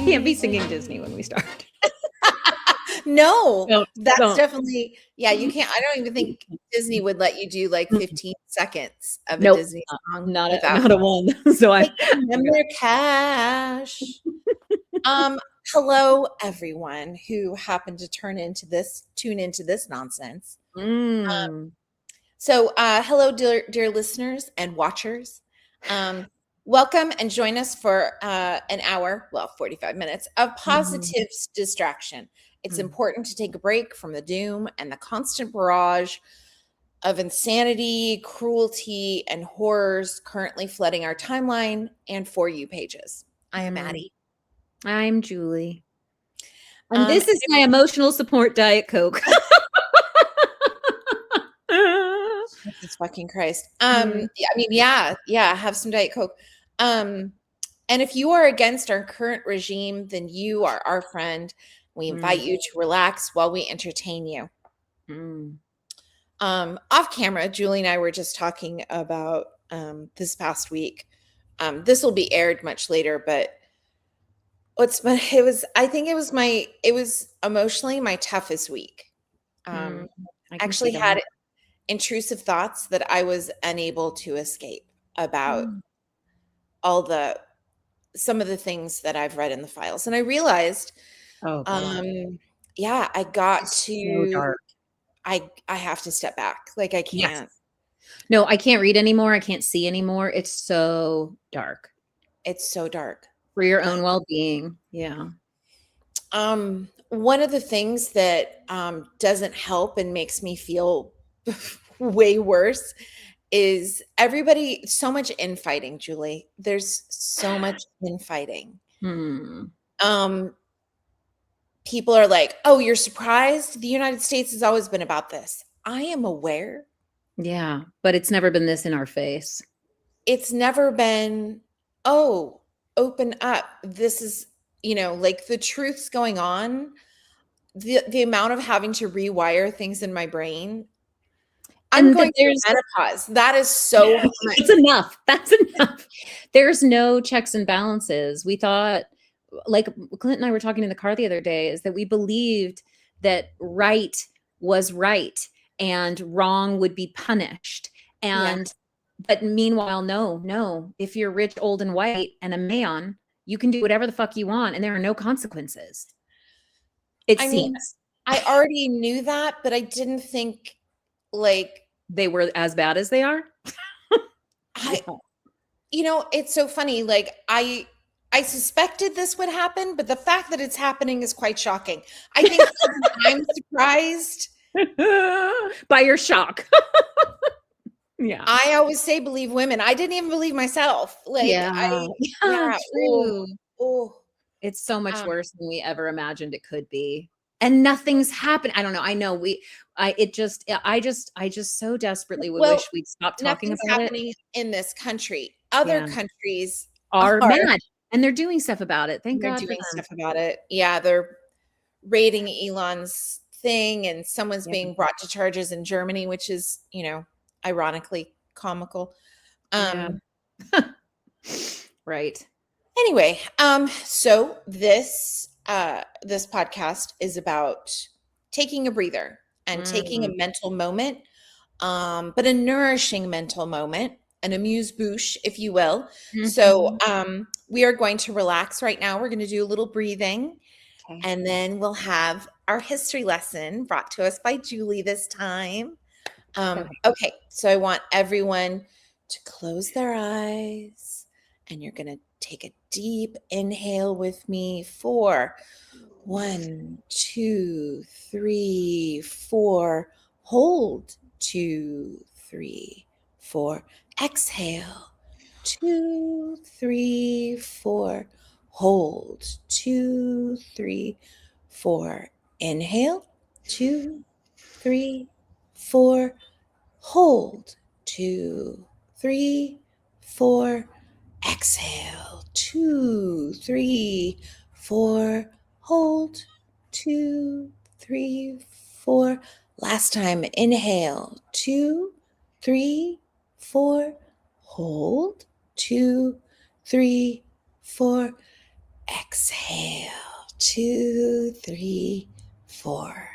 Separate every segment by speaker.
Speaker 1: can't be singing Disney when we start.
Speaker 2: No, that's
Speaker 1: don't.
Speaker 2: definitely, yeah, you can't. I don't even think Disney would let you do like 15 seconds of a
Speaker 1: Nope.
Speaker 2: Disney song
Speaker 1: Not
Speaker 2: without
Speaker 1: a one. So I
Speaker 2: taking them their cash. Hello everyone who happened to tune into this nonsense. So hello dear listeners and watchers. Welcome and join us for an hour, 45 minutes of positive distraction. It's important to take a break from the doom and the constant barrage of insanity, cruelty, and horrors currently flooding our timeline and For You pages. I am Maddie.
Speaker 1: I'm Julie. And this is my emotional support Diet Coke.
Speaker 2: Jesus fucking Christ. I mean, yeah, have some Diet Coke. And if you are against our current regime, then you are our friend. We invite you to relax while we entertain you. Off camera, Julie and I were just talking about this past week. This will be aired much later, but it was emotionally my toughest week. I actually had intrusive thoughts that I was unable to escape about some of the things that I've read in the files. And I realized, I got to, so I have to step back. Like I can't.
Speaker 1: Yes. No, I can't read anymore. I can't see anymore. It's so dark.
Speaker 2: It's so dark.
Speaker 1: For your own well-being. Yeah.
Speaker 2: One of the things that doesn't help and makes me feel way worse is so much infighting, Julie. There's so much infighting. People are like, oh, you're surprised? The United States has always been about this. I am aware.
Speaker 1: Yeah, but it's never been this in our face.
Speaker 2: It's never been, oh, open up. This is, like the truth's going on. The amount of having to rewire things in my brain. I'm going through menopause. That is so much.
Speaker 1: It's enough. That's enough. There's no checks and balances. We thought, like Clint and I were talking in the car the other day, is that we believed that right was right and wrong would be punished. But meanwhile, no. If you're rich, old, and white and a man, you can do whatever the fuck you want and there are no consequences. It seems.
Speaker 2: I already knew that, but I didn't think like
Speaker 1: they were as bad as they are.
Speaker 2: It's so funny. Like I suspected this would happen, but the fact that it's happening is quite shocking. I think I'm surprised
Speaker 1: by your shock. Yeah.
Speaker 2: I always say believe women. I didn't even believe myself. Like
Speaker 1: true. It's so much worse than we ever imagined it could be. And nothing's happened. I don't know. I know I just so desperately wish we'd stop talking about
Speaker 2: happening in this country. Other countries
Speaker 1: are mad and they're doing stuff about it. Thank God
Speaker 2: they're doing stuff about it. Yeah, they're raiding Elon's thing and someone's being brought to charges in Germany, which is, ironically comical.
Speaker 1: Right.
Speaker 2: Anyway, so this podcast is about taking a breather and taking a mental moment, but a nourishing mental moment, an amuse-bouche, if you will. So we are going to relax right now. We're going to do a little breathing, and then we'll have our history lesson brought to us by Julie this time. Okay, so I want everyone to close their eyes, and you're going to take a deep inhale with me for 1, 2, 3, 4. Hold 2, 3, 4. Exhale 2, 3, 4. Hold 2, 3, 4. Inhale 2, 3, 4. Hold 2, 3, 4. Exhale 2, 3, 4. Hold 2, 3, 4. Last time. Inhale 2, 3, 4. Hold 2, 3, 4. exhale. 2, 3, 4.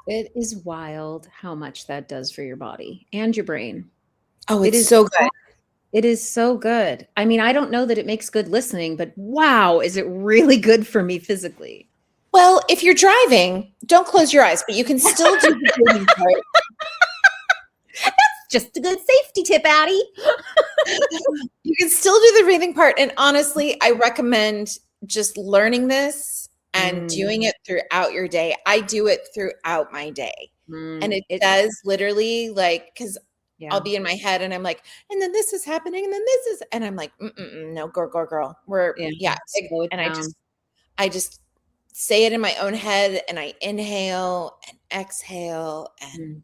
Speaker 1: It is wild how much that does for your body and your brain.
Speaker 2: Oh,
Speaker 1: It
Speaker 2: it's
Speaker 1: is
Speaker 2: so good.
Speaker 1: It is so good. I mean, I don't know that it makes good listening, but wow, is it really good for me physically?
Speaker 2: Well, if you're driving, don't close your eyes, but you can still do the breathing part.
Speaker 1: Just a good safety tip, Addie.
Speaker 2: You can still do the breathing part. And honestly, I recommend just learning this and doing it throughout your day. I do it throughout my day. And it does literally, like, because I'll be in my head and I'm like, and then this is happening, and then this is, and I'm like, no, girl. And I just say it in my own head, and I inhale and exhale, and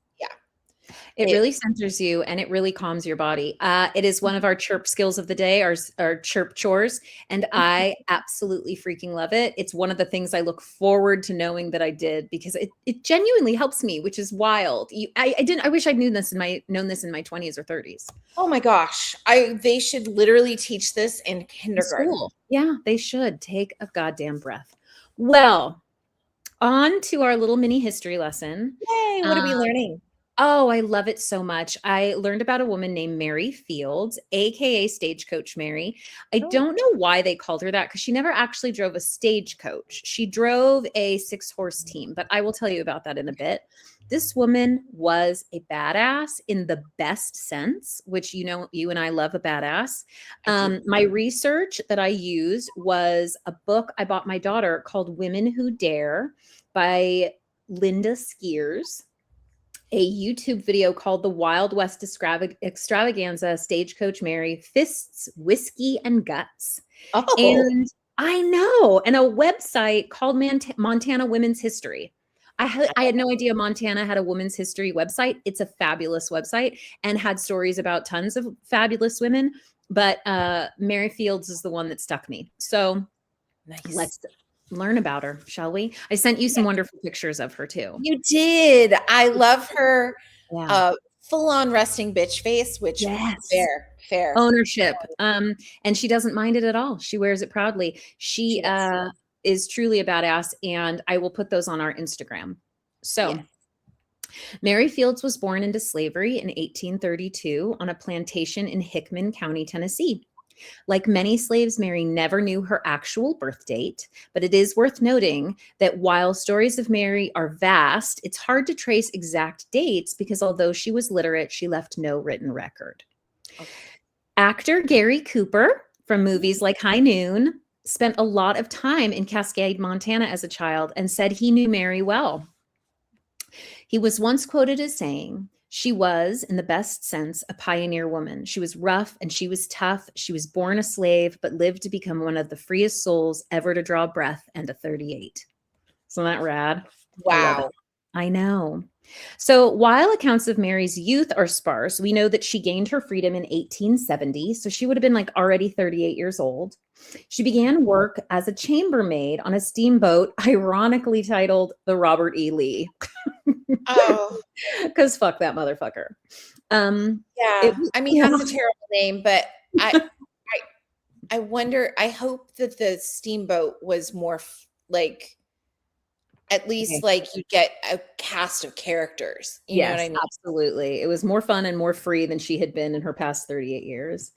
Speaker 1: it really centers you and it really calms your body. It is one of our chirp skills of the day, our chirp chores, and I absolutely freaking love it. It's one of the things I look forward to knowing that I did, because it genuinely helps me, which is wild. I wish I'd known this in my 20s or 30s.
Speaker 2: Oh my gosh. They should literally teach this in kindergarten.
Speaker 1: School. Yeah, they should. Take a goddamn breath. Well, on to our little mini history lesson.
Speaker 2: Yay, what are we learning?
Speaker 1: Oh, I love it so much. I learned about a woman named Mary Fields, aka Stagecoach Mary. I don't know why they called her that, because she never actually drove a stagecoach. She drove a 6-horse team, but I will tell you about that in a bit. This woman was a badass in the best sense, which, you know, you and I love a badass. My research that I used was a book I bought my daughter called Women Who Dare by Linda Skiers, a YouTube video called The Wild West Extravaganza, Stagecoach Mary, Fists, Whiskey, and Guts. And I know, and a website called Montana Women's History. I had no idea Montana had a women's history website. It's a fabulous website and had stories about tons of fabulous women, but Mary Fields is the one that stuck me. So let's learn about her, shall we? I sent you some wonderful pictures of her too.
Speaker 2: You did. I love her full-on resting bitch face, which fair
Speaker 1: ownership. And she doesn't mind it at all. She wears it proudly. She is truly a badass, and I will put those on our Instagram. So Mary Fields was born into slavery in 1832 on a plantation in Hickman County, Tennessee. Like many slaves, Mary never knew her actual birth date, but it is worth noting that while stories of Mary are vast, it's hard to trace exact dates, because although she was literate, she left no written record. Actor Gary Cooper, from movies like High Noon, spent a lot of time in Cascade, Montana as a child, and said he knew Mary well. He was once quoted as saying, "She was, in the best sense, a pioneer woman. She was rough and she was tough. She was born a slave, but lived to become one of the freest souls ever to draw breath, and a 38. Isn't that rad?
Speaker 2: Wow.
Speaker 1: I know. So while accounts of Mary's youth are sparse, we know that she gained her freedom in 1870. So she would have been like already 38 years old. She began work as a chambermaid on a steamboat, ironically titled the Robert E. Lee. Because fuck that motherfucker.
Speaker 2: I mean, that's a terrible name, but I wonder, I hope that the steamboat was more like, at least like you get a cast of characters. You know what I mean?
Speaker 1: Absolutely. It was more fun and more free than she had been in her past 38 years.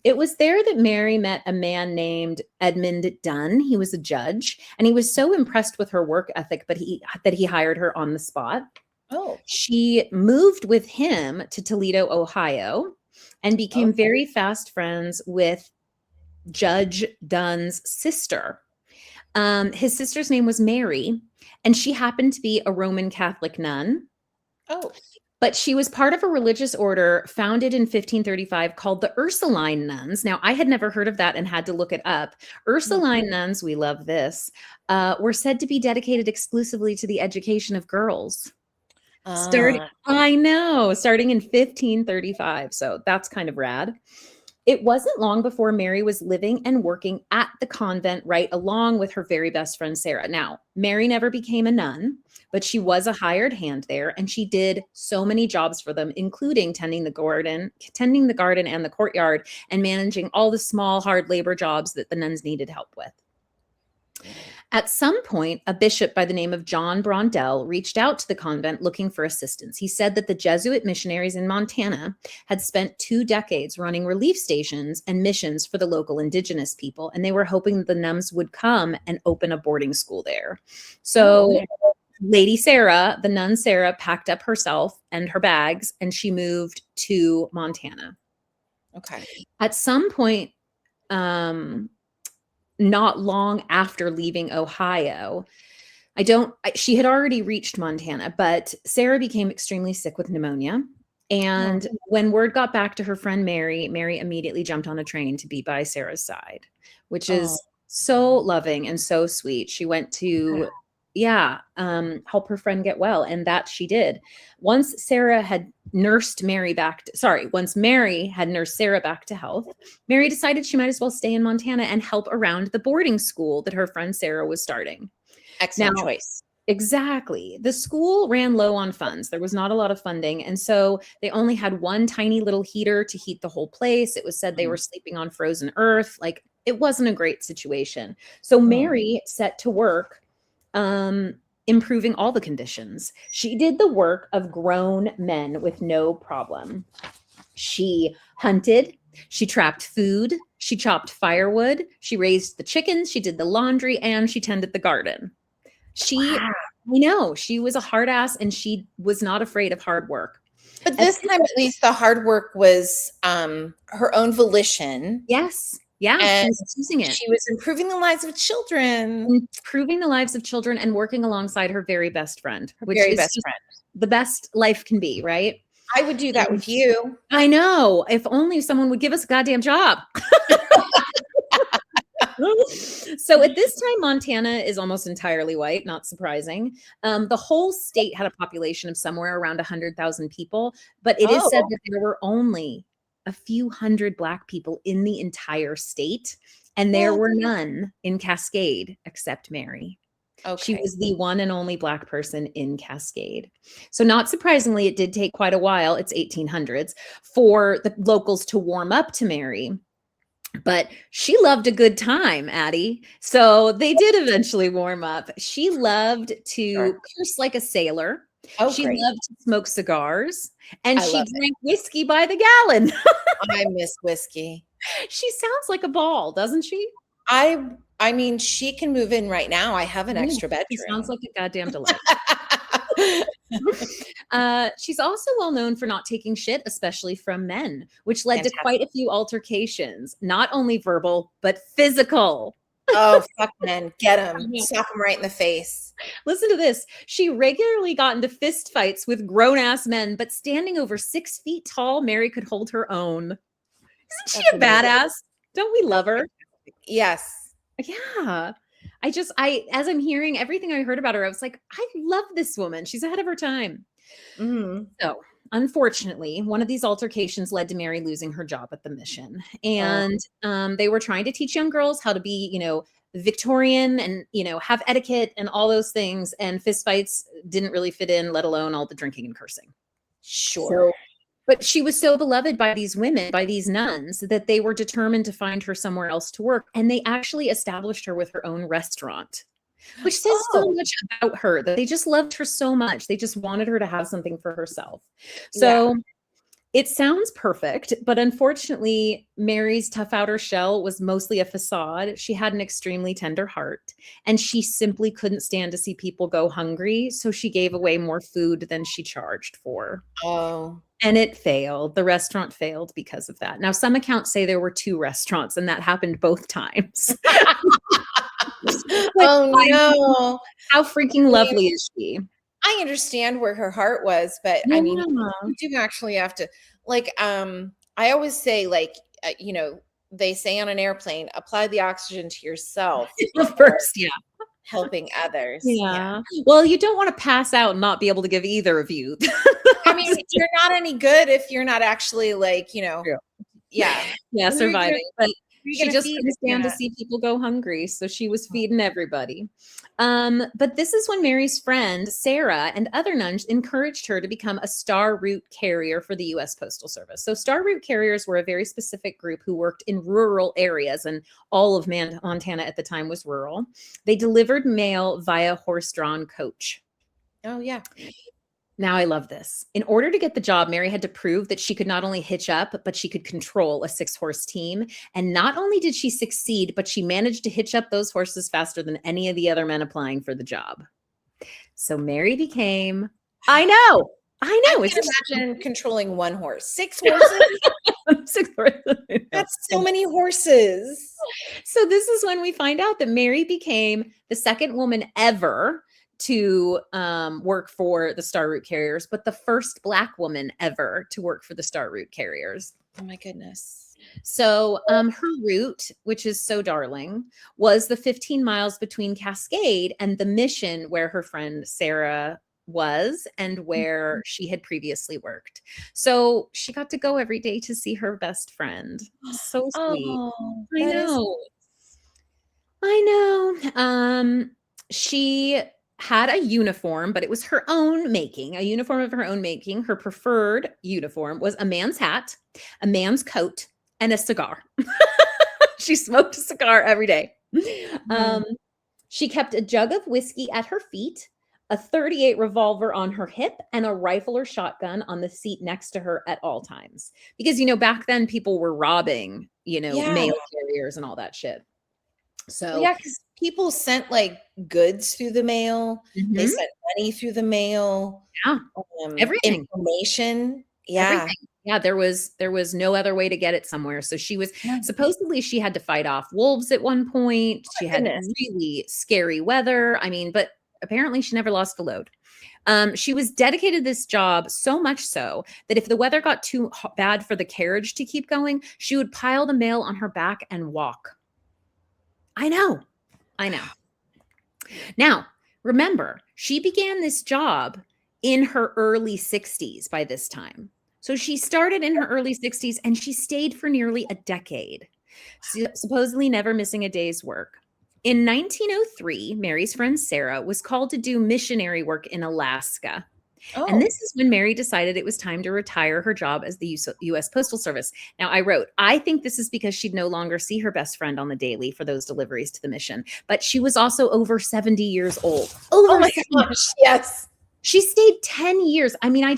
Speaker 1: It was there that Mary met a man named Edmund Dunn. He was a judge, and he was so impressed with her work ethic, that he hired her on the spot. She moved with him to Toledo, Ohio, and became very fast friends with Judge Dunn's sister. His sister's name was Mary, and she happened to be a Roman Catholic nun. But she was part of a religious order founded in 1535 called the Ursuline Nuns. Now, I had never heard of that and had to look it up. Ursuline nuns, we love this, were said to be dedicated exclusively to the education of girls. Starting in 1535. So that's kind of rad. It wasn't long before Mary was living and working at the convent right along with her very best friend, Sarah. Now, Mary never became a nun, but she was a hired hand there, and she did so many jobs for them, including tending the garden and the courtyard, and managing all the small, hard labor jobs that the nuns needed help with. At some point, a bishop by the name of John Brondell reached out to the convent looking for assistance. He said that the Jesuit missionaries in Montana had spent 2 decades running relief stations and missions for the local indigenous people, and they were hoping that the nuns would come and open a boarding school there. So Lady Sarah, the nun Sarah, packed up herself and her bags, and she moved to Montana.
Speaker 2: Okay.
Speaker 1: At some point, not long after leaving Ohio, she had already reached Montana, but Sarah became extremely sick with pneumonia. And when word got back to her friend Mary, Mary immediately jumped on a train to be by Sarah's side, which is so loving and so sweet. She went to help her friend get well, and that she did. Once Mary had nursed Sarah back to health, Mary decided she might as well stay in Montana and help around the boarding school that her friend Sarah was starting.
Speaker 2: Excellent choice.
Speaker 1: Exactly. The school ran low on funds. There was not a lot of funding, and so they only had one tiny little heater to heat the whole place. It was said they were sleeping on frozen earth. Like, it wasn't a great situation. So Mary set to work improving all the conditions. She did the work of grown men with no problem. She hunted, she trapped food, she chopped firewood, she raised the chickens, she did the laundry, and she tended the garden. She was a hard ass, and she was not afraid of hard work.
Speaker 2: But this time, at least, the hard work was her own volition.
Speaker 1: Yes. Yeah,
Speaker 2: and
Speaker 1: she was choosing it.
Speaker 2: She was improving the lives of children.
Speaker 1: Improving the lives of children and working alongside her very best friend. The best life can be, right?
Speaker 2: I would do that with you.
Speaker 1: I know. If only someone would give us a goddamn job. So at this time, Montana is almost entirely white, not surprising. The whole state had a population of somewhere around 100,000 people, but it is said that there were only a few hundred Black people in the entire state, and there were none in Cascade except Mary. Okay. She was the one and only Black person in Cascade. So not surprisingly, it did take quite a while, it's 1800s, for the locals to warm up to Mary. But she loved a good time, Addie. So they did eventually warm up. She loved to curse like a sailor. She loved to smoke cigars, and she drank whiskey by the gallon.
Speaker 2: I miss whiskey.
Speaker 1: She sounds like a ball, doesn't she?
Speaker 2: I mean, she can move in right now. I have an extra bedroom.
Speaker 1: She sounds like a goddamn delight. She's also well known for not taking shit, especially from men, which led to quite a few altercations, not only verbal, but physical.
Speaker 2: Oh, fuck men. Get him. Slap him right in the face.
Speaker 1: Listen to this. She regularly got into fist fights with grown-ass men, but standing over 6 feet tall, Mary could hold her own. Isn't she a badass? Don't we love her?
Speaker 2: Yes.
Speaker 1: Yeah. As I'm hearing everything I heard about her, I was like, I love this woman. She's ahead of her time. Mm-hmm. So unfortunately, one of these altercations led to Mary losing her job at the mission. And they were trying to teach young girls how to be, Victorian and, have etiquette and all those things. And fistfights didn't really fit in, let alone all the drinking and cursing.
Speaker 2: Sure.
Speaker 1: But she was so beloved by these women, by these nuns, that they were determined to find her somewhere else to work. And they actually established her with her own restaurant, which says so much about her, that they just loved her so much. They just wanted her to have something for herself. So it sounds perfect, but unfortunately, Mary's tough outer shell was mostly a facade. She had an extremely tender heart, and she simply couldn't stand to see people go hungry. So she gave away more food than she charged for. Oh. And it failed. The restaurant failed because of that. Now, some accounts say there were 2 restaurants, and that happened both times.
Speaker 2: No.
Speaker 1: How freaking lovely is she?
Speaker 2: I understand where her heart was, but I mean, you do actually have to, I always say, they say on an airplane, apply the oxygen to yourself.
Speaker 1: First,
Speaker 2: helping others.
Speaker 1: Yeah. Well, you don't want to pass out and not be able to give either of you.
Speaker 2: I mean, you're not any good if you're not actually Yeah.
Speaker 1: Yeah,
Speaker 2: Who are you
Speaker 1: surviving, but
Speaker 2: who are
Speaker 1: she
Speaker 2: gonna
Speaker 1: just
Speaker 2: feed
Speaker 1: couldn't
Speaker 2: if you're
Speaker 1: stand to
Speaker 2: not?
Speaker 1: see people go hungry, so she was feeding everybody. But this is when Mary's friend, Sarah, and other nuns encouraged her to become a star route carrier for the US Postal Service. So star route carriers were a very specific group who worked in rural areas, and all of Montana at the time was rural. They delivered mail via horse-drawn coach.
Speaker 2: Oh, yeah.
Speaker 1: Now I love this. In order to get the job, Mary had to prove that she could not only hitch up, but she could control a 6-horse team. And not only did she succeed, but she managed to hitch up those horses faster than any of the other men applying for the job. So Mary became, I know,
Speaker 2: I
Speaker 1: it's
Speaker 2: can't imagine controlling one horse. 6 horses?
Speaker 1: 6 horses.
Speaker 2: That's so many horses.
Speaker 1: So this is when we find out that Mary became the second woman ever to work for the Star Route Carriers, but the first Black woman ever to work for the Star Route Carriers.
Speaker 2: Oh my goodness.
Speaker 1: So her route, which is so darling, was the 15 miles between Cascade and the Mission where her friend Sarah was and where she had previously worked. So she got to go every day to see her best friend. So sweet.
Speaker 2: Oh,
Speaker 1: I
Speaker 2: that is
Speaker 1: know. I know. She had a uniform, but it was her own making, a uniform of her own making. Her preferred uniform was a man's hat, a man's coat, and a cigar. She smoked a cigar every day. She kept a jug of whiskey at her feet, a .38 revolver on her hip, and a rifle or shotgun on the seat next to her at all times. Because, back then people were robbing,
Speaker 2: Yeah.
Speaker 1: mail carriers and all that shit. So
Speaker 2: Well, yeah, because people sent like goods through the mail. They sent money through the mail.
Speaker 1: Yeah. Everything.
Speaker 2: Information. Yeah.
Speaker 1: Everything. Yeah, there was no other way to get it somewhere. So she was supposedly she had to fight off wolves at one point. She had really scary weather. I mean, but apparently she never lost a load. She was dedicated to this job so much so that if the weather got too bad for the carriage to keep going, she would pile the mail on her back and walk. I know. Now, remember, she began this job in her early 60s by this time. So she started in her early 60s and she stayed for nearly a decade, supposedly never missing a day's work. In 1903, Mary's friend Sarah was called to do missionary work in Alaska. Oh. And this is when Mary decided it was time to retire her job as the U.S. Postal Service. Now, I wrote, I think this is because she'd no longer see her best friend on the daily for those deliveries to the mission. But she was also over 70 years old.
Speaker 2: Oh my gosh, yes.
Speaker 1: She stayed 10 years. I mean, I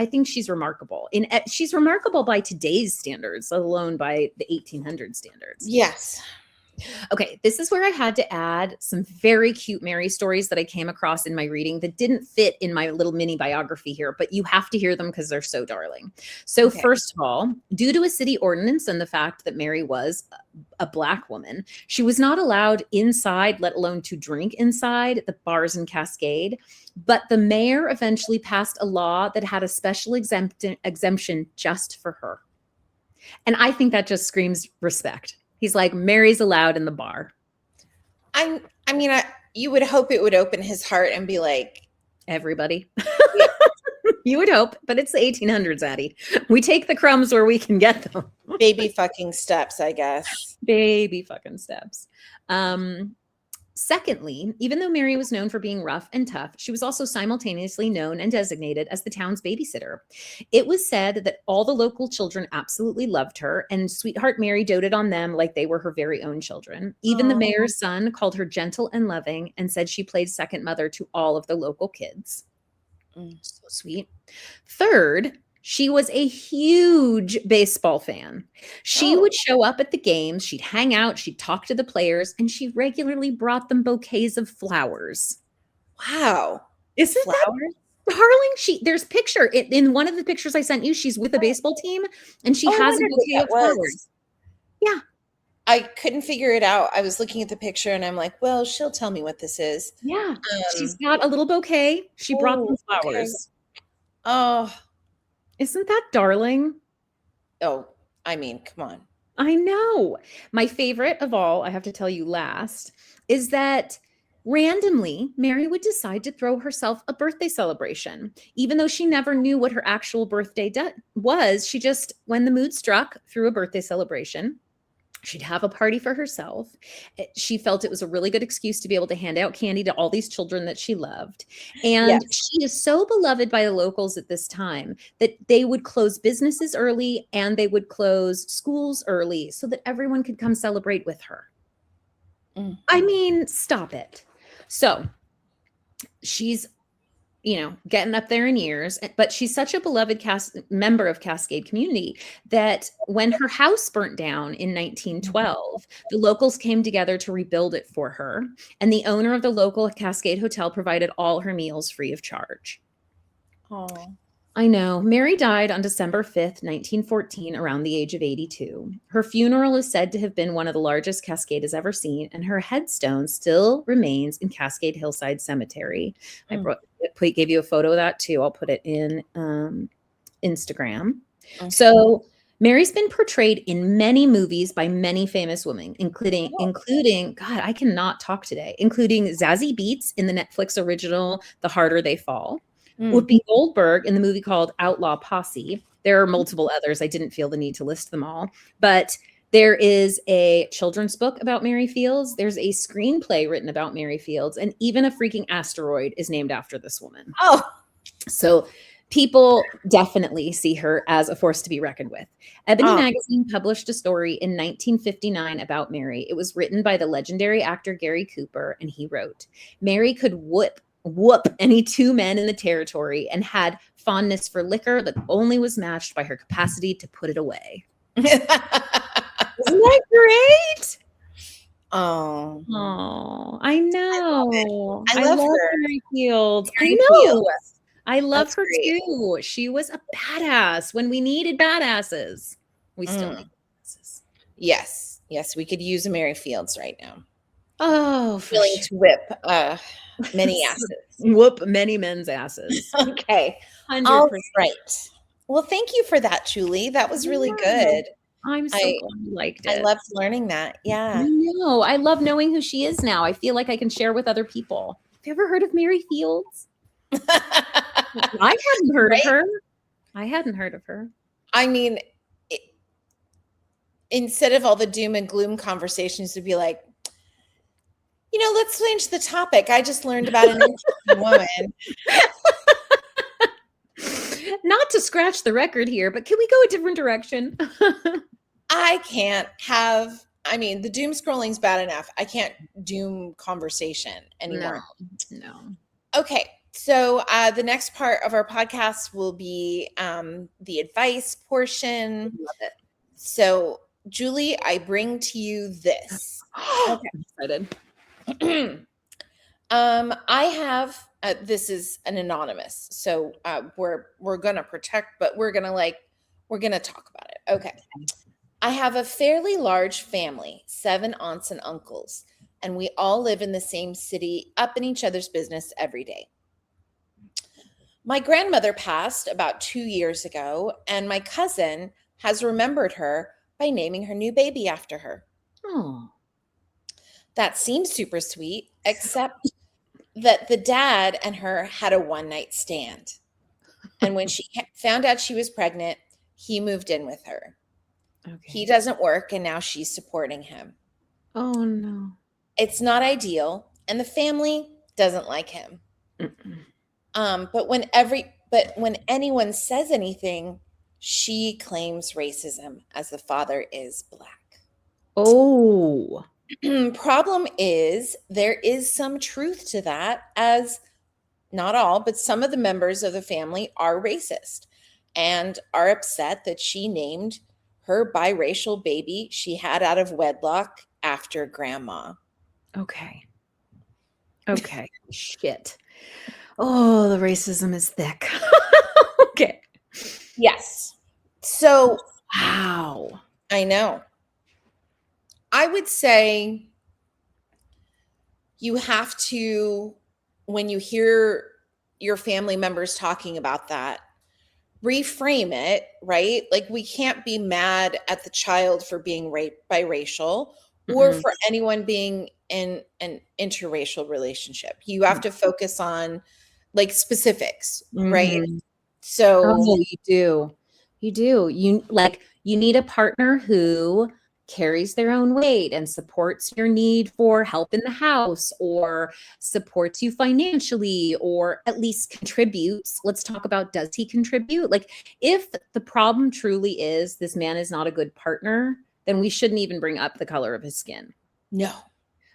Speaker 1: think she's remarkable. She's remarkable by today's standards, let alone by the 1800 standards.
Speaker 2: Yes.
Speaker 1: Okay, this is where I had to add some very cute Mary stories that I came across in my reading that didn't fit in my little mini biography here, but you have to hear them because they're so darling. So first of all, due to a city ordinance and the fact that Mary was a Black woman, she was not allowed inside, let alone to drink inside the bars in Cascade. But the mayor eventually passed a law that had a special exemption just for her. And I think that just screams respect. He's like, Mary's allowed in the bar.
Speaker 2: I mean, you would hope it would open his heart and be like,
Speaker 1: everybody. You would hope, but it's the 1800s, Addie. We take the crumbs where we can get them.
Speaker 2: Baby fucking steps, I guess.
Speaker 1: Baby fucking steps. Secondly, even though Mary was known for being rough and tough, she was also simultaneously known and designated as the town's babysitter. It was said that all the local children absolutely loved her, and sweetheart Mary doted on them like they were her very own children. Even the mayor's son called her gentle and loving and said she played second mother to all of the local kids. So sweet. Third, she was a huge baseball fan. She would show up at the games, she'd hang out, she'd talk to the players, and she regularly brought them bouquets of flowers.
Speaker 2: Wow.
Speaker 1: Isn't that darling? There's picture. In one of the pictures I sent you, she's with a baseball team, and she has a bouquet of flowers. Yeah.
Speaker 2: I couldn't figure it out. I was looking at the picture, and I'm like, well, she'll tell me what this is.
Speaker 1: Yeah. She's got a little bouquet. She brought them flowers.
Speaker 2: Okay. Oh.
Speaker 1: Isn't that darling?
Speaker 2: Oh, I mean, come on.
Speaker 1: I know. My favorite of all, I have to tell you last, is that Randomly, Mary would decide to throw herself a birthday celebration. Even though she never knew what her actual birthday was, she just, when the mood struck, threw a birthday celebration. She'd have a party for herself. She felt it was a really good excuse to be able to hand out candy to all these children that she loved. And
Speaker 2: Yes.
Speaker 1: she is so beloved by the locals at this time that they would close businesses early and they would close schools early so that everyone could come celebrate with her. I mean, stop it. So she's, getting up there in years, but she's such a beloved member of Cascade community that when her house burnt down in 1912, the locals came together to rebuild it for her. And the owner of the local Cascade Hotel provided all her meals free of charge.
Speaker 2: Oh.
Speaker 1: I know. Mary died on December 5th, 1914, around the age of 82. Her funeral is said to have been one of the largest Cascade has ever seen, and her headstone still remains in Cascade Hillside Cemetery. I gave you a photo of that too. I'll put it in Instagram. Okay. So Mary's been portrayed in many movies by many famous women, including, God, I cannot talk today, including Zazie Beetz in the Netflix original, The Harder They Fall. Whoopi Goldberg in the movie called Outlaw Posse. There are multiple others. I didn't feel the need to list them all. But there is a children's book about Mary Fields. There's a screenplay written about Mary Fields. And even a freaking asteroid is named after this woman.
Speaker 2: Oh.
Speaker 1: So people definitely see her as a force to be reckoned with. Ebony Magazine published a story in 1959 about Mary. It was written by the legendary actor Gary Cooper. And he wrote, Mary could whoop any two men in the territory and had fondness for liquor that only was matched by her capacity to put it away. Isn't that great?
Speaker 2: Oh,
Speaker 1: I know.
Speaker 2: I love her.
Speaker 1: Mary Fields. I know. I love her too. She was a badass when we needed badasses. We still need badasses.
Speaker 2: Yes. Yes. We could use a Mary Fields right now.
Speaker 1: Oh,
Speaker 2: willing to whip many asses.
Speaker 1: Whoop many men's asses.
Speaker 2: Okay.
Speaker 1: 100%.
Speaker 2: All right. Well, thank you for that, Julie. That was really good.
Speaker 1: I'm so glad you liked it.
Speaker 2: I loved learning that. Yeah.
Speaker 1: I know. I love knowing who she is now. I feel like I can share with other people. Have you ever heard of Mary Fields? I hadn't heard of her. I hadn't heard of her.
Speaker 2: I mean, instead of all the doom and gloom conversations, to be like, let's change the topic. I just learned about an interesting woman.
Speaker 1: Not to scratch the record here, but can we go a different direction?
Speaker 2: I can't the doom scrolling's bad enough. I can't doom conversation anymore.
Speaker 1: No.
Speaker 2: Okay. So the next part of our podcast will be the advice portion.
Speaker 1: Love it.
Speaker 2: So, Julie, I bring to you this.
Speaker 1: Okay. I'm excited.
Speaker 2: I have this is an anonymous, so we're gonna protect, but we're gonna talk about it. Okay. I have a fairly large family, 7 aunts and uncles, and we all live in the same city, up in each other's business every day. My grandmother passed about 2 years ago, and my cousin has remembered her by naming her new baby after her.
Speaker 1: Oh.
Speaker 2: That seems super sweet, except that the dad and her had a one-night stand. And when she found out she was pregnant, he moved in with her. Okay. He doesn't work, and now she's supporting him.
Speaker 1: Oh, no.
Speaker 2: It's not ideal, and the family doesn't like him. But when anyone says anything, she claims racism as the father is Black.
Speaker 1: Oh.
Speaker 2: Problem is, there is some truth to that, as not all, but some of the members of the family are racist and are upset that she named her biracial baby she had out of wedlock after grandma.
Speaker 1: Okay. Shit. Oh, the racism is thick. Okay.
Speaker 2: Yes. So,
Speaker 1: wow.
Speaker 2: I know. I would say you have to, when you hear your family members talking about that, reframe it, right? Like, we can't be mad at the child for being biracial or for anyone being in an interracial relationship. You have to focus on like specifics, right?
Speaker 1: Mhm.
Speaker 2: So
Speaker 1: Oh, you do. You do. You need a partner who carries their own weight and supports your need for help in the house or supports you financially or at least contributes. Let's talk about, does he contribute? Like, if the problem truly is this man is not a good partner, then we shouldn't even bring up the color of his skin.
Speaker 2: no.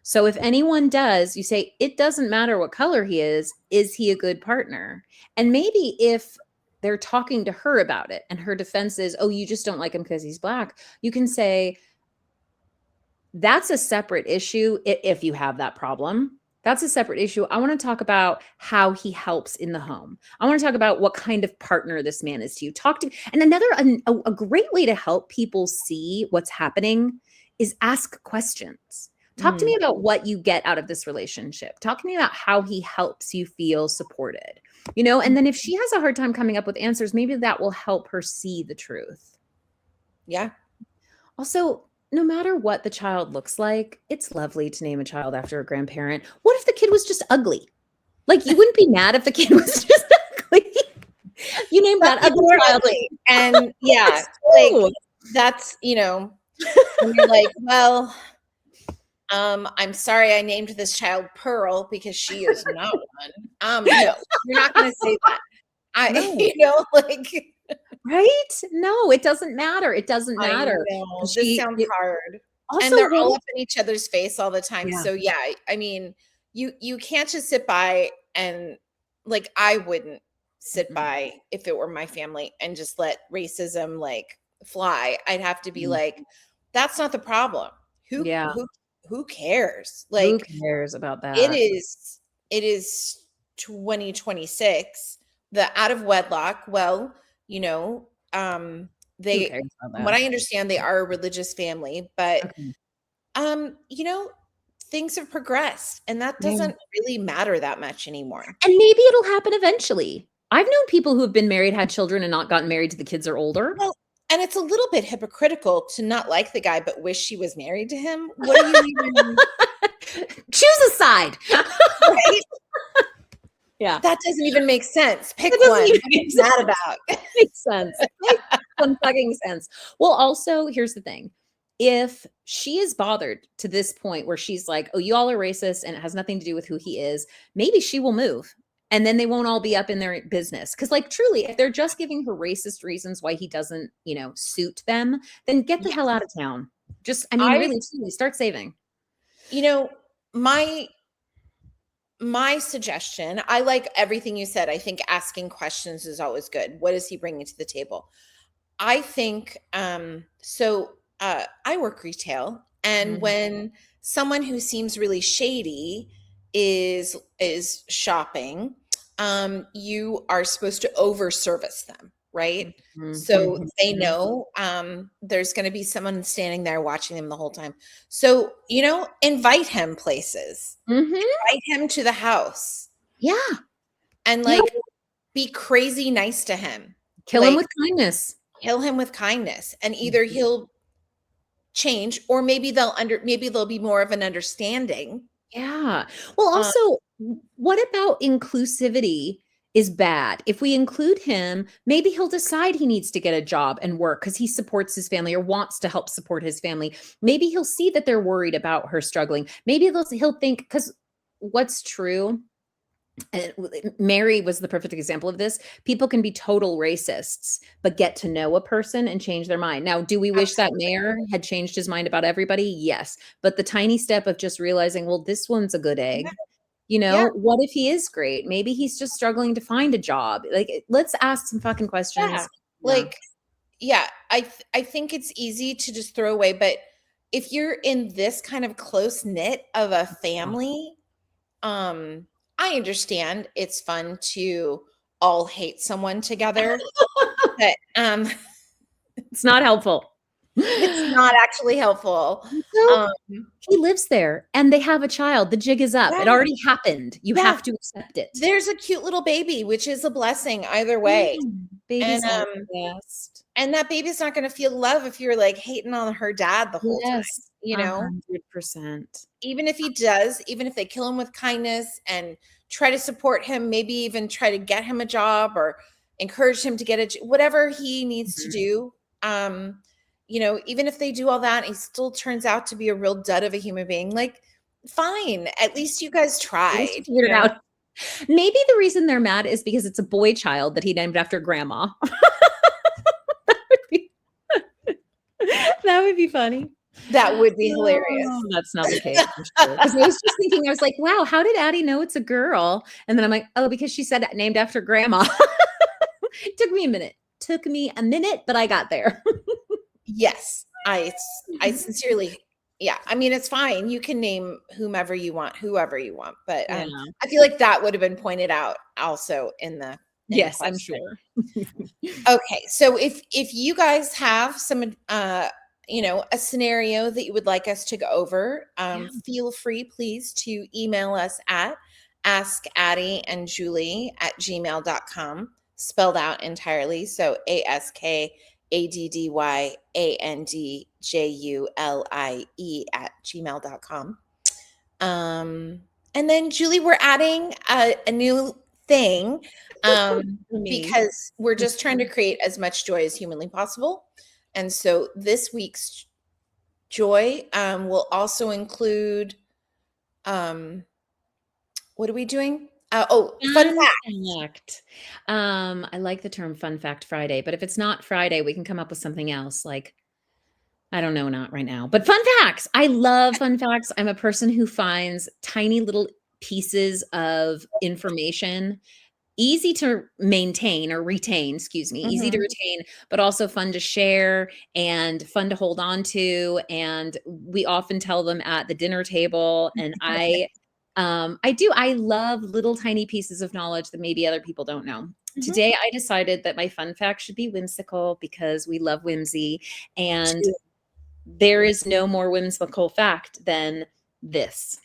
Speaker 1: So if anyone does, you say, it doesn't matter what color he is he a good partner? And maybe if they're talking to her about it and her defense is, oh, you just don't like him because he's Black, you can say, that's a separate issue. If you have that problem, that's a separate issue. I want to talk about how he helps in the home. I want to talk about what kind of partner this man is to you. And a great way to help people see what's happening is ask questions. Talk to me about what you get out of this relationship. Talk to me about how he helps you feel supported, and then if she has a hard time coming up with answers, maybe that will help her see the truth.
Speaker 2: Yeah.
Speaker 1: Also, no matter what the child looks like, it's lovely to name a child after a grandparent. What if the kid was just ugly? Like, you wouldn't be mad if the kid was just ugly. You named that ugly child.
Speaker 2: And yeah, like that's, and you're like, well, I'm sorry I named this child Pearl because she is not one. No, you're not going to say that.
Speaker 1: No.
Speaker 2: Like,
Speaker 1: right? No, it doesn't matter. It doesn't matter.
Speaker 2: This sounds hard.
Speaker 1: Also,
Speaker 2: and they're all up in each other's face all the time.
Speaker 1: Yeah.
Speaker 2: So yeah, I mean, you can't just sit by and like, I wouldn't sit by if it were my family and just let racism like fly. I'd have to be like, that's not the problem. Who cares? Like,
Speaker 1: who cares about that?
Speaker 2: It is 2026. The out of wedlock, well, they, from what I understand, they are a religious family, but things have progressed and that doesn't really matter that much anymore.
Speaker 1: And maybe it'll happen eventually. I've known people who have been married, had children, and not gotten married till the kids are older.
Speaker 2: Well, and it's a little bit hypocritical to not like the guy but wish she was married to him. What do you even
Speaker 1: choose a side?
Speaker 2: Right?
Speaker 1: Yeah.
Speaker 2: That doesn't even make sense. Pick one. What are you mad about?
Speaker 1: Makes sense. Makes some fucking sense. Well, also, here's the thing. If she is bothered to this point where she's like, oh, you all are racist and it has nothing to do with who he is, maybe she will move. And then they won't all be up in their business. Because, like, truly, if they're just giving her racist reasons why he doesn't, suit them, then get the hell out of town. Just, really, truly, start saving.
Speaker 2: My suggestion, I like everything you said. I think asking questions is always good. What is he bringing to the table? I think, I work retail. And when someone who seems really shady is shopping, you are supposed to over service them, right? So they know there's going to be someone standing there watching them the whole time. So, invite him places, invite him to the house.
Speaker 1: Yeah.
Speaker 2: And be crazy nice to him.
Speaker 1: Kill him with kindness.
Speaker 2: Kill him with kindness. And either he'll change or maybe there'll be more of an understanding.
Speaker 1: Yeah. Well, also, what about inclusivity is bad? If we include him, maybe he'll decide he needs to get a job and work because he supports his family or wants to help support his family. Maybe he'll see that they're worried about her struggling. Maybe he'll think, because what's true, and Mary was the perfect example of this. People can be total racists, but get to know a person and change their mind. Now, do we wish that mayor had changed his mind about everybody? Yes. But the tiny step of just realizing, well, this one's a good egg. What if he is great? Maybe he's just struggling to find a job. Like, let's ask some fucking questions.
Speaker 2: I think it's easy to just throw away. But if you're in this kind of close knit of a family, I understand it's fun to all hate someone together, but
Speaker 1: it's not helpful.
Speaker 2: It's not actually helpful.
Speaker 1: He lives there and they have a child. The jig is up. Right. It already happened. You have to accept it.
Speaker 2: There's a cute little baby, which is a blessing either way.
Speaker 1: Babies
Speaker 2: And
Speaker 1: are the best.
Speaker 2: and that baby's not gonna feel love if you're, like, hating on her dad the whole time,
Speaker 1: Yes,
Speaker 2: you know?
Speaker 1: 100%.
Speaker 2: Even if he does, even if they kill him with kindness and try to support him, maybe even try to get him a job or encourage him to get whatever he needs to
Speaker 1: Mhm.
Speaker 2: do, even if they do all that, he still turns out to be a real dud of a human being, like, fine, at least you guys
Speaker 1: At least you
Speaker 2: tried, you
Speaker 1: figured it
Speaker 2: know?
Speaker 1: out. Maybe the reason they're mad is because it's a boy child that he named after grandma. That would be that would be funny.
Speaker 2: That would be hilarious.
Speaker 1: No, that's not the case, I'm sure. 'Cause I was just thinking, I was like, "Wow, how did Addie know it's a girl?" And then I'm like, "Oh, because she said named after grandma." Took me a minute. Took me a minute, but I got there.
Speaker 2: Yes, I sincerely yeah, I mean, it's fine. You can name whomever you want, whoever you want, but,
Speaker 1: Yeah.
Speaker 2: I feel like that would have been pointed out also in the
Speaker 1: Yes, I'm
Speaker 2: question.
Speaker 1: sure.
Speaker 2: Okay, so if you guys have some, a scenario that you would like us to go over,
Speaker 1: Yeah.
Speaker 2: feel free, please, to email us at askaddieandjulie@gmail.com, spelled out entirely. So AskaAddandJulie and then Julie, we're adding a new thing
Speaker 1: For me.
Speaker 2: because we're just trying to create as much joy as humanly possible. And so this week's joy will also include what are we doing? Fun
Speaker 1: Fun
Speaker 2: fact.
Speaker 1: fact. I like the term Fun Fact Friday, but if it's not Friday, we can come up with something else, like, I don't know, not right now, but fun facts. I love fun facts. I'm a person who finds tiny little pieces of information easy to maintain or retain, excuse me, easy to
Speaker 2: Mhm.
Speaker 1: retain, but also fun to share and fun to hold on to. And we often tell them at the dinner table. And I love little tiny pieces of knowledge that maybe other people don't know.
Speaker 2: Mhm.
Speaker 1: Today, I decided that my fun fact should be whimsical because we love whimsy. And there is no more whimsical fact than this.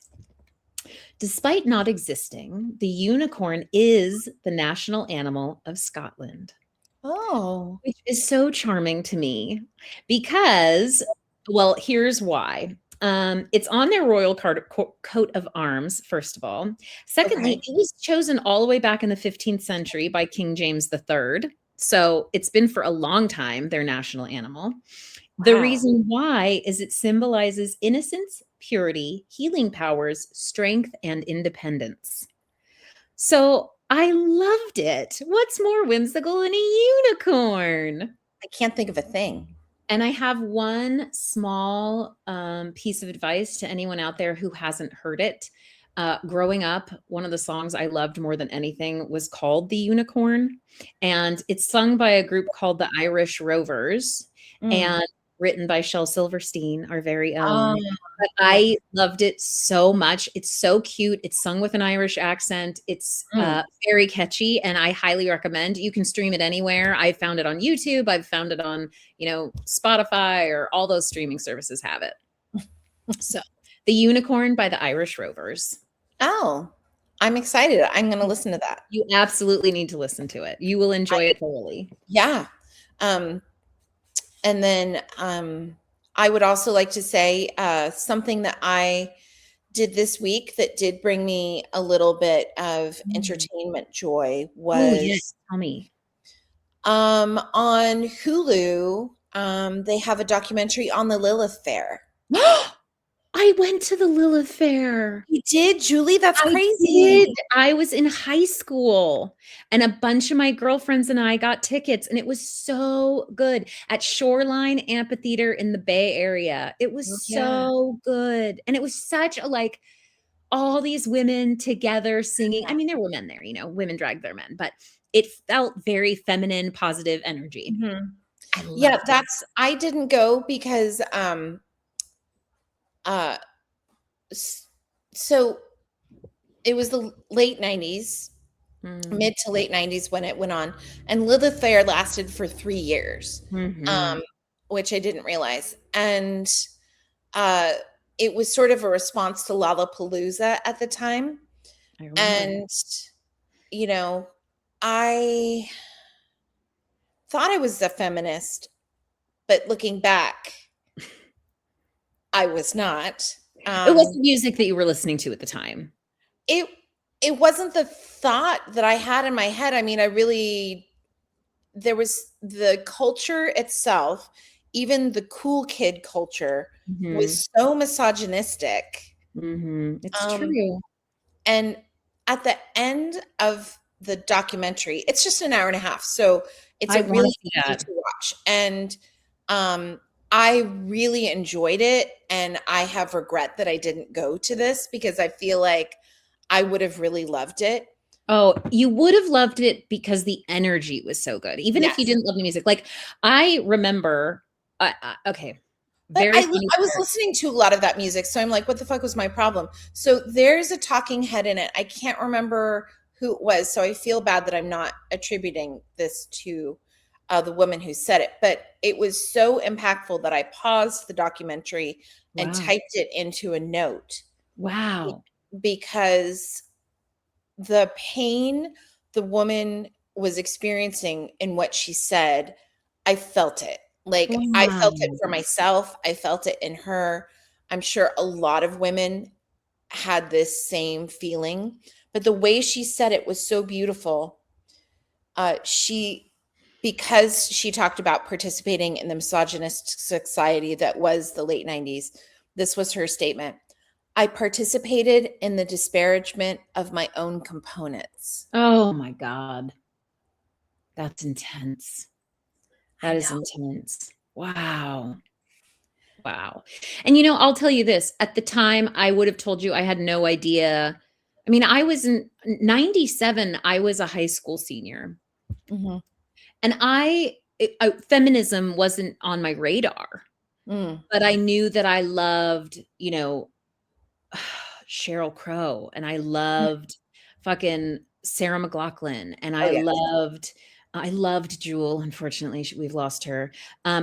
Speaker 1: Despite not existing, the unicorn is the national animal of Scotland,
Speaker 2: Oh.
Speaker 1: which is so charming to me because, well, here's why. It's on their royal coat of arms, first of all. Secondly,
Speaker 2: Okay.
Speaker 1: it was chosen all the way back in the 15th century by King James III. So it's been for a long time their national animal. The
Speaker 2: Wow.
Speaker 1: reason why is it symbolizes innocence, purity, healing powers, strength, and independence. So I loved it. What's more whimsical than a unicorn?
Speaker 2: I can't think of a thing.
Speaker 1: And I have one small piece of advice to anyone out there who hasn't heard it. Growing up, one of the songs I loved more than anything was called The Unicorn. And it's sung by a group called the Irish Rovers
Speaker 2: Mm.
Speaker 1: and written by Shel Silverstein, our very
Speaker 2: Um,
Speaker 1: own. But
Speaker 2: yes.
Speaker 1: I loved it so much. It's so cute. It's sung with an Irish accent. It's
Speaker 2: Mm.
Speaker 1: very catchy, and I highly recommend. You can stream it anywhere. I found it on YouTube. I've found it on Spotify or all those streaming services have it. So, The Unicorn by the Irish Rovers.
Speaker 2: Oh, I'm excited. I'm gonna listen to that.
Speaker 1: You absolutely need to listen to it. You will enjoy it thoroughly.
Speaker 2: Yeah. Um, and then I would also like to say something that I did this week that did bring me a little bit of
Speaker 1: Mm.
Speaker 2: entertainment joy
Speaker 1: Oh, yes.
Speaker 2: was
Speaker 1: Tell me.
Speaker 2: on Hulu. They have a documentary on the Lilith Fair.
Speaker 1: I went to the Lilith Fair.
Speaker 2: You did, Julie? That's
Speaker 1: I
Speaker 2: crazy.
Speaker 1: did. I was in high school, and a bunch of my girlfriends and I got tickets, and it was so good at Shoreline Amphitheater in the Bay Area. It was
Speaker 2: Oh, yeah.
Speaker 1: so good, and it was such a, like, all these women together singing. I mean, there were men there, women drag their men, but it felt very feminine, positive energy.
Speaker 2: Mhm.
Speaker 1: I
Speaker 2: Yeah,
Speaker 1: loved it.
Speaker 2: that's I didn't go because uh s- so it was the late 90s,
Speaker 1: Mm,
Speaker 2: mid to late 90s when it went on, and Lilith Fair lasted for 3 years.
Speaker 1: mhm.
Speaker 2: Um which I didn't realize. And uh it was sort of a response to Lollapalooza at the time.
Speaker 1: I remember.
Speaker 2: And you know, I thought I was a feminist, but looking back, I was not.
Speaker 1: It was the music that you were listening to at the time.
Speaker 2: It it wasn't the thought that I had in my head. I mean, there was the culture itself, even the cool kid culture was so misogynistic.
Speaker 1: It's
Speaker 2: Um,
Speaker 1: true.
Speaker 2: and at the end of the documentary, it's just an hour and a half, so it's
Speaker 1: I
Speaker 2: a
Speaker 1: want to
Speaker 2: really
Speaker 1: see
Speaker 2: easy
Speaker 1: that.
Speaker 2: to watch. And I really enjoyed it, and I have regret that I didn't go to this because I feel like I would have really loved it.
Speaker 1: Oh, you would have loved it because the energy was so good. Even if you
Speaker 2: Yes.
Speaker 1: didn't love the music. Like I remember okay,
Speaker 2: But
Speaker 1: very funny
Speaker 2: I was
Speaker 1: part.
Speaker 2: listening to a lot of that music, so I'm like, what the fuck was my problem? So there's a talking head in it. I can't remember who it was, so I feel bad that I'm not attributing this to the woman who said it. But it was so impactful that I paused the documentary and
Speaker 1: Wow.
Speaker 2: typed it into a note
Speaker 1: Wow.
Speaker 2: because the pain the woman was experiencing in what she said, I felt it. Like, I felt it
Speaker 1: Wow.
Speaker 2: for myself, I felt it in her. I'm sure a lot of women had this same feeling, but the way she said it was so beautiful. She Because she talked about participating in the misogynist society that was the late 90s, this was her statement: "I participated in the disparagement of my own components."
Speaker 1: Oh my God. That's intense.
Speaker 2: I
Speaker 1: That is
Speaker 2: know.
Speaker 1: intense. Wow. Wow. And I'll tell you this, at the time I would have told you I had no idea. I mean, I was in 97, I was a high school senior.
Speaker 2: Mhm.
Speaker 1: And feminism wasn't on my radar,
Speaker 2: Mm.
Speaker 1: but I knew that I loved, Sheryl Crow, and I loved fucking Sarah McLachlan, and
Speaker 2: Oh, yes.
Speaker 1: I loved Jewel. Unfortunately, we've lost her.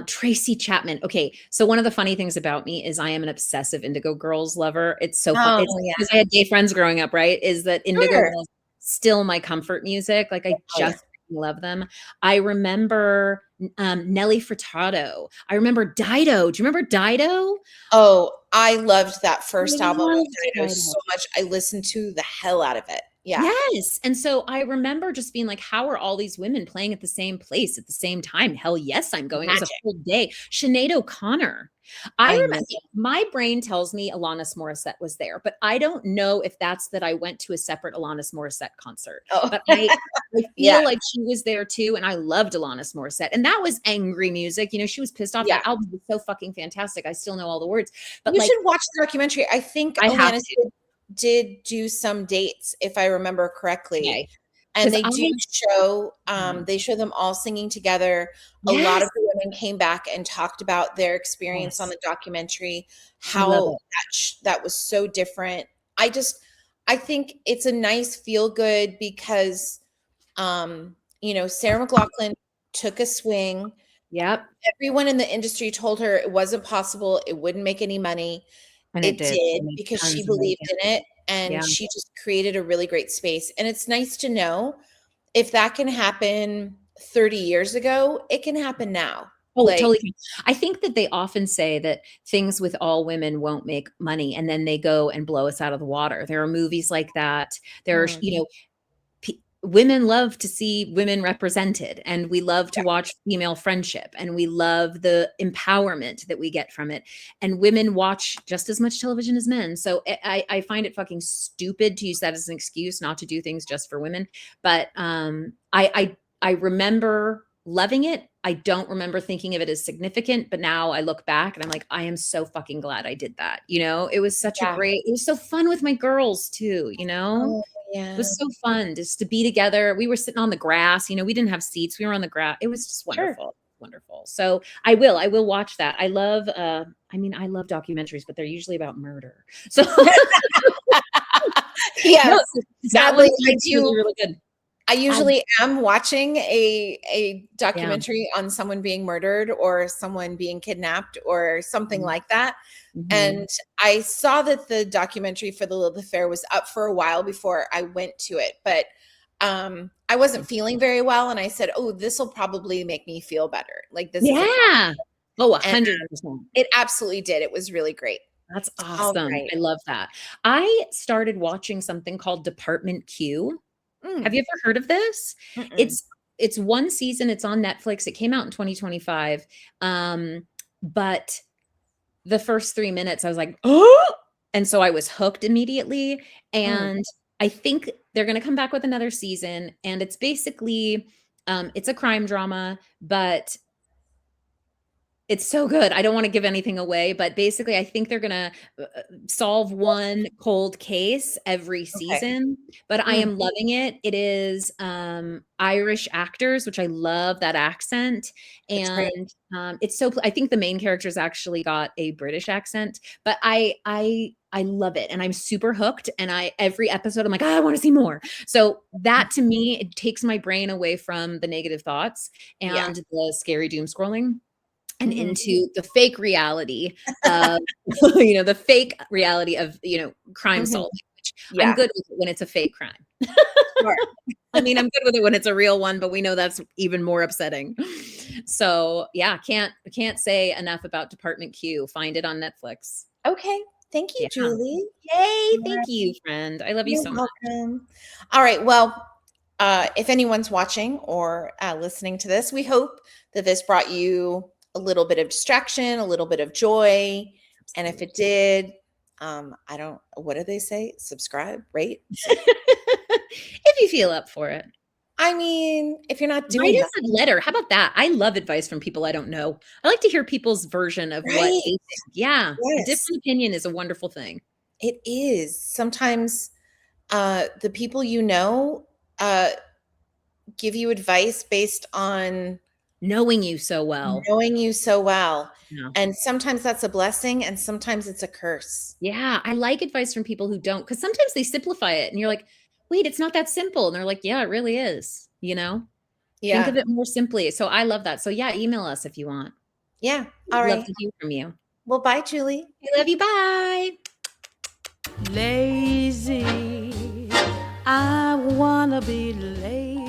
Speaker 1: Tracy Chapman. Okay, so one of the funny things about me is I am an obsessive Indigo Girls lover. It's so fun.
Speaker 2: Oh,
Speaker 1: It's
Speaker 2: yeah.
Speaker 1: because I had gay friends growing up, right? Is that Indigo
Speaker 2: Sure.
Speaker 1: Girls still my comfort music? Like I
Speaker 2: Oh, yeah.
Speaker 1: just love them. I remember Nelly Furtado. I remember Dido. Do you remember Dido?
Speaker 2: Oh, I loved that
Speaker 1: I
Speaker 2: first album of
Speaker 1: loved
Speaker 2: Dido
Speaker 1: Dido.
Speaker 2: so much. I listened to the hell out of it. Yeah.
Speaker 1: Yes. And so I remember just being like, how are all these women playing at the same place at the same time? Hell yes, I'm going. It was a
Speaker 2: Magic.
Speaker 1: full day. Sinead O'Connor. I
Speaker 2: I
Speaker 1: remember
Speaker 2: know.
Speaker 1: my brain tells me Alanis Morissette was there, but I don't know if that's that I went to a separate Alanis Morissette concert.
Speaker 2: Oh,
Speaker 1: But I
Speaker 2: yeah.
Speaker 1: feel like she was there too. And I loved Alanis Morissette. And that was angry music. She was pissed off.
Speaker 2: Yeah.
Speaker 1: That album was so fucking fantastic. I still know all the words. But
Speaker 2: You
Speaker 1: like,
Speaker 2: should watch the documentary. I think
Speaker 1: I have
Speaker 2: Alanis
Speaker 1: to.
Speaker 2: did do some dates, if I remember correctly.
Speaker 1: Okay.
Speaker 2: And
Speaker 1: Because
Speaker 2: they do show,
Speaker 1: Mhm.
Speaker 2: they show them all singing together. A lot
Speaker 1: Yes.
Speaker 2: of the women came back and talked about their experience on
Speaker 1: Yes.
Speaker 2: the documentary,
Speaker 1: I love
Speaker 2: how
Speaker 1: it.
Speaker 2: that was so different. I just I think it's a nice feel good because, Sarah McLachlan took a swing.
Speaker 1: Yep.
Speaker 2: Everyone in the industry told her it wasn't possible, it wouldn't make any money.
Speaker 1: And it
Speaker 2: It
Speaker 1: did.
Speaker 2: did
Speaker 1: It made
Speaker 2: because she
Speaker 1: tons of money.
Speaker 2: believed in it,
Speaker 1: Yeah.
Speaker 2: and she just created a really great space, and it's nice to know if that can happen 30 years ago, it can happen now.
Speaker 1: Oh,
Speaker 2: Like,
Speaker 1: totally. I think that they often say that things with all women won't make money, and then they go and blow us out of the water. There are movies like that. There's,
Speaker 2: mm,
Speaker 1: women love to see women represented, and we love to
Speaker 2: yeah,
Speaker 1: watch female friendship, and we love the empowerment that we get from it. And women watch just as much television as men. So I find it fucking stupid to use that as an excuse not to do things just for women. But I remember loving it. I don't remember thinking of it as significant, but now I look back and I'm like, I am so fucking glad I did that. It was
Speaker 2: yeah.
Speaker 1: it was so fun with my girls too.
Speaker 2: Oh,
Speaker 1: It
Speaker 2: yeah.
Speaker 1: was so fun just to be together. We were sitting on the grass, we didn't have seats. We were on the grass. It was just
Speaker 2: Sure.
Speaker 1: wonderful. Wonderful. So I will watch that. I love documentaries, but they're usually about murder. So no,
Speaker 2: Yes.
Speaker 1: that one
Speaker 2: Sadly, I
Speaker 1: was really,
Speaker 2: do
Speaker 1: really good.
Speaker 2: I
Speaker 1: I
Speaker 2: usually am watching a
Speaker 1: Yeah.
Speaker 2: documentary on someone being murdered or someone being kidnapped or something
Speaker 1: Mhm.
Speaker 2: like that.
Speaker 1: Mhm.
Speaker 2: And I saw that the documentary for the Lilith Affair was up for a while before I went to it. But I wasn't feeling very well, and I said, "Oh, this will probably make me feel better. Like this is a
Speaker 1: Yeah. Oh,
Speaker 2: And
Speaker 1: 100%.
Speaker 2: it absolutely did. It was really great.
Speaker 1: That's
Speaker 2: All
Speaker 1: awesome.
Speaker 2: right.
Speaker 1: I love that. I started watching something called Department Q. Have
Speaker 2: Mm,
Speaker 1: you ever heard of this?
Speaker 2: mm-mm.
Speaker 1: It's one season, it's on Netflix. It came out in 2025. But the first 3 minutes I was like, "Oh!" And so I was hooked immediately,
Speaker 2: Mm,
Speaker 1: and I think they're gonna come back with another season, and it's basically, it's a crime drama, but it's so good. I don't wanna give anything away, but basically, I think they're gonna, solve one cold case every
Speaker 2: okay.
Speaker 1: season, but I
Speaker 2: Mm,
Speaker 1: am loving it. It is, Irish actors, which I love that accent,
Speaker 2: that's great.
Speaker 1: and, it's so I think the main character's actually got a British accent, but I love it, and I'm super hooked, and I every episode, I'm like, "Ah, I wanna see more." So, that to me, it takes my brain away from the negative thoughts
Speaker 2: Yeah.
Speaker 1: and the scary doom scrolling and
Speaker 2: Mhm.
Speaker 1: into the fake reality of, the fake reality of, crime
Speaker 2: Mhm.
Speaker 1: solving, which I'm
Speaker 2: Yeah.
Speaker 1: good with it when it's a fake crime.
Speaker 2: Sure.
Speaker 1: I mean, I'm good with it when it's a real one, but we know that's even more upsetting. So, yeah, can't say enough about Department Q. Find it on Netflix.
Speaker 2: Okay. Thank you,
Speaker 1: Yeah.
Speaker 2: Julie.
Speaker 1: Yay,
Speaker 2: All
Speaker 1: thank
Speaker 2: right.
Speaker 1: you, friend. I love you
Speaker 2: You're
Speaker 1: so much.
Speaker 2: welcome. All right. Well, if anyone's watching or listening to this, we hope that this brought you a little bit of distraction, a little bit of joy. And if it
Speaker 1: Absolutely.
Speaker 2: did, I don't, what do they say? Subscribe, rate.
Speaker 1: If you feel up for it.
Speaker 2: I mean, if you're not
Speaker 1: Write
Speaker 2: doing
Speaker 1: us
Speaker 2: that,
Speaker 1: a letter. How about that? I love advice from people I don't know. I like to hear people's version of what
Speaker 2: right?
Speaker 1: they think. Yeah, a
Speaker 2: Yes,
Speaker 1: different opinion is a wonderful thing.
Speaker 2: it is. Sometimes the people you know uh, give you advice based on
Speaker 1: Knowing you so well.
Speaker 2: knowing you so well.
Speaker 1: Yeah.
Speaker 2: And sometimes that's a blessing, and sometimes it's a curse.
Speaker 1: Yeah, I like advice from people who don't, because sometimes they simplify it and you're like, "Wait, it's not that simple." And they're like, "Yeah, it really is," you know? Think
Speaker 2: Yeah.
Speaker 1: of it more simply. So I love that. So yeah, email us if you want.
Speaker 2: Yeah. All
Speaker 1: We'd love
Speaker 2: right.
Speaker 1: to hear from you.
Speaker 2: Well, bye, Julie.
Speaker 1: I love you. Bye.
Speaker 3: Lazy. I wanna be lazy.